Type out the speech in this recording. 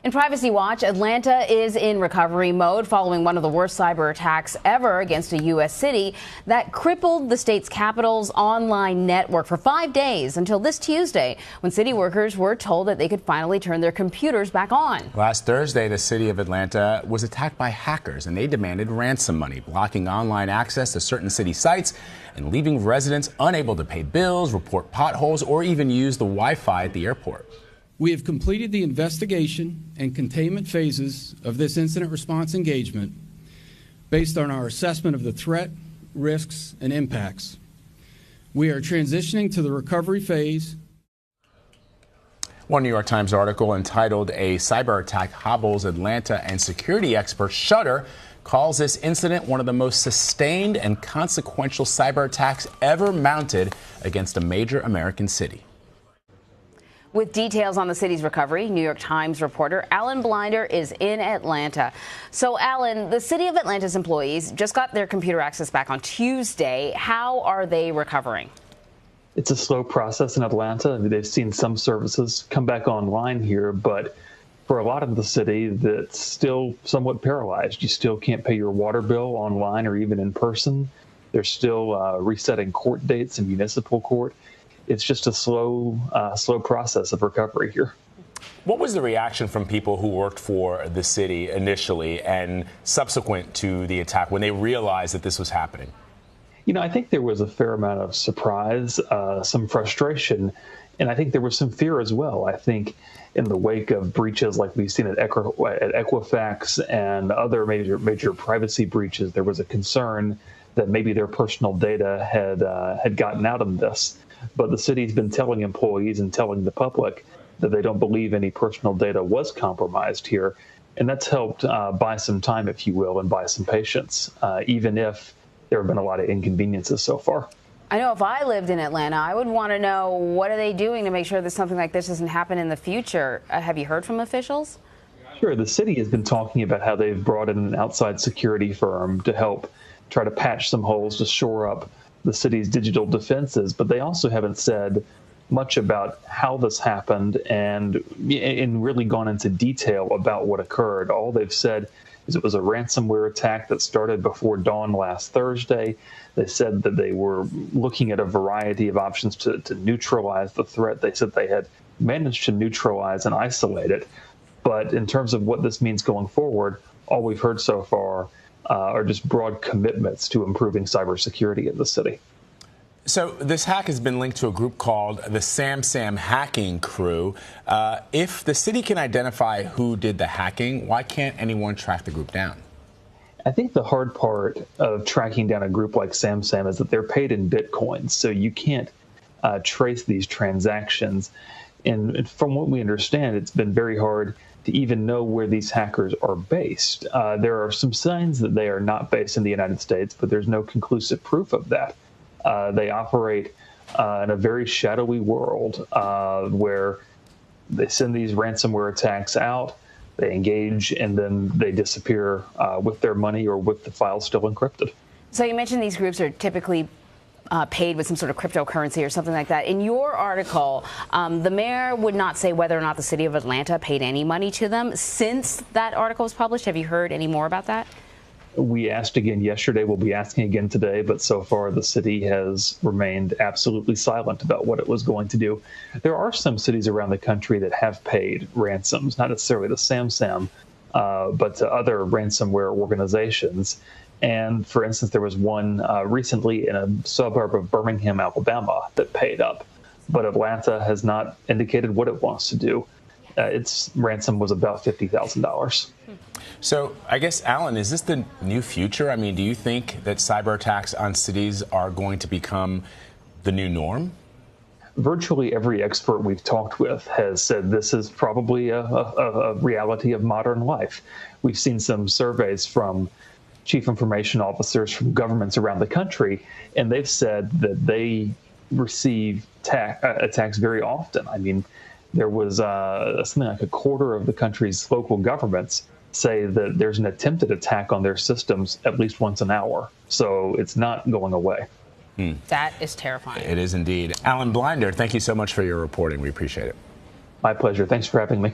In Privacy Watch, Atlanta is in recovery mode following one of the worst cyber attacks ever against a U.S. city that crippled the state's capital's online network for 5 days until this Tuesday, when city workers were told that they could finally turn their computers back on. Last Thursday, the city of Atlanta was attacked by hackers, and they demanded ransom money, blocking online access to certain city sites and leaving residents unable to pay bills, report potholes, or even use the Wi-Fi at the airport. We have completed the investigation and containment phases of this incident response engagement based on our assessment of the threat, risks, and impacts. We are transitioning to the recovery phase. One New York Times article entitled "A Cyber Attack Hobbles Atlanta," and security expert Shutter calls this incident one of the most sustained and consequential cyber attacks ever mounted against a major American city. With details on the city's recovery, New York Times reporter Alan Blinder is in Atlanta. So, Alan, the city of Atlanta's employees just got their computer access back on Tuesday. How are they recovering? It's a slow process in Atlanta. They've seen some services come back online here, but for a lot of the city, that's still somewhat paralyzed. You still can't pay your water bill online or even in person. They're still resetting court dates in municipal court. It's just a slow process of recovery here. What was the reaction from people who worked for the city initially and subsequent to the attack when they realized that this was happening? You know, I think there was a fair amount of surprise, some frustration, and I think there was some fear as well. I think in the wake of breaches like we've seen at Equifax and other major privacy breaches, there was a concern that maybe their personal data had gotten out of this. But the city's been telling employees and telling the public that they don't believe any personal data was compromised here. And that's helped buy some time, if you will, and buy some patience, even if there have been a lot of inconveniences so far. I know if I lived in Atlanta, I would want to know, what are they doing to make sure that something like this doesn't happen in the future? Have you heard from officials? Sure. The city has been talking about how they've brought in an outside security firm to help try to patch some holes to shore up the city's digital defenses, but they also haven't said much about how this happened and really gone into detail about what occurred. All they've said is it was a ransomware attack that started before dawn last Thursday. They said that they were looking at a variety of options to neutralize the threat. They said they had managed to neutralize and isolate it. But in terms of what this means going forward, all we've heard so far are just broad commitments to improving cybersecurity in the city. So this hack has been linked to a group called the Sam Hacking Crew. If the city can identify who did the hacking, why can't anyone track the group down? I think the hard part of tracking down a group like Sam is that they're paid in Bitcoins, so you can't trace these transactions. And from what we understand, it's been very hard to even know where these hackers are based. There are some signs that they are not based in the United States, but there's no conclusive proof of that. They operate in a very shadowy world where they send these ransomware attacks out, they engage, and then they disappear with their money or with the files still encrypted. So you mentioned these groups are typically paid with some sort of cryptocurrency or something like that. In your article, the mayor would not say whether or not the city of Atlanta paid any money to them. Since that article was published, have you heard any more about that? We asked again yesterday, we'll be asking again today, but so far the city has remained absolutely silent about what it was going to do. There are some cities around the country that have paid ransoms, not necessarily to Sam, but to other ransomware organizations. And for instance, there was one recently in a suburb of Birmingham, Alabama, that paid up. But Atlanta has not indicated what it wants to do. Its ransom was about $50,000. So I guess, Alan, is this the new future? I mean, do you think that cyber attacks on cities are going to become the new norm? Virtually every expert we've talked with has said this is probably a reality of modern life. We've seen some surveys from chief information officers from governments around the country, and they've said that they receive attacks very often. I mean, there was something like a quarter of the country's local governments say that there's an attempted attack on their systems at least once an hour. So it's not going away. That is terrifying. It is indeed. Alan Blinder, thank you so much for your reporting. We appreciate it. My pleasure. Thanks for having me.